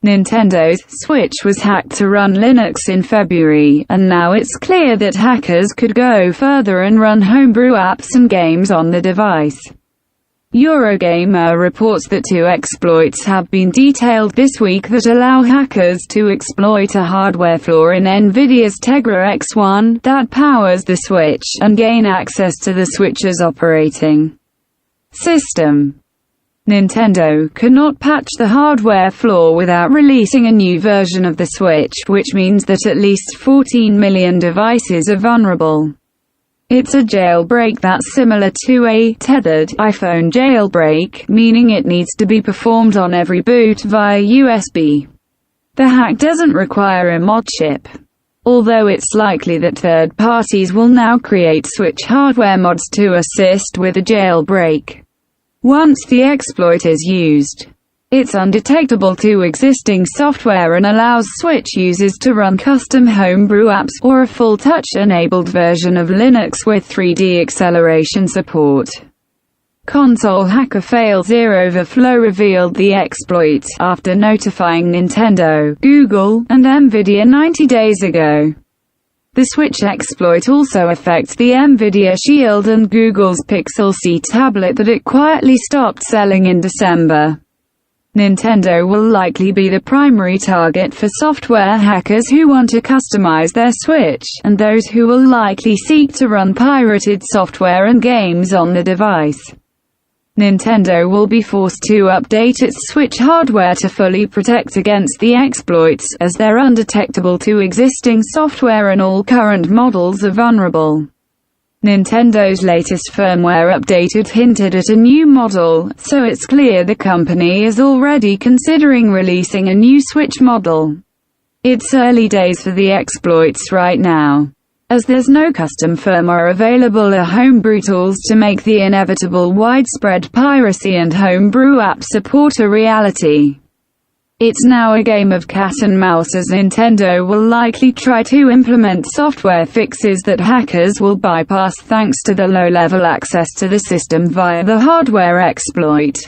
Nintendo's Switch was hacked to run Linux in February, and now it's clear that hackers could go further and run homebrew apps and games on the device. Eurogamer reports that 2 exploits have been detailed this week that allow hackers to exploit a hardware flaw in NVIDIA's Tegra X1 that powers the Switch, and gain access to the Switch's operating system. Nintendo cannot patch the hardware flaw without releasing a new version of the Switch, which means that at least 14 million devices are vulnerable. It's a jailbreak that's similar to a tethered iPhone jailbreak, meaning it needs to be performed on every boot via USB. The hack doesn't require a mod chip, although it's likely that third parties will now create Switch hardware mods to assist with the jailbreak. Once the exploit is used, it's undetectable to existing software and allows Switch users to run custom homebrew apps, or a full touch-enabled version of Linux with 3D acceleration support. Console hacker Fail0 Overflow revealed the exploit, after notifying Nintendo, Google, and Nvidia 90 days ago. The Switch exploit also affects the Nvidia Shield and Google's Pixel C tablet that it quietly stopped selling in December. Nintendo will likely be the primary target for software hackers who want to customize their Switch, and those who will likely seek to run pirated software and games on the device. Nintendo will be forced to update its Switch hardware to fully protect against the exploits, as they're undetectable to existing software and all current models are vulnerable. Nintendo's latest firmware update had hinted at a new model, so it's clear the company is already considering releasing a new Switch model. It's early days for the exploits right now, as there's no custom firmware available or homebrew tools to make the inevitable widespread piracy and homebrew app support a reality. It's now a game of cat and mouse, as Nintendo will likely try to implement software fixes that hackers will bypass thanks to the low-level access to the system via the hardware exploit.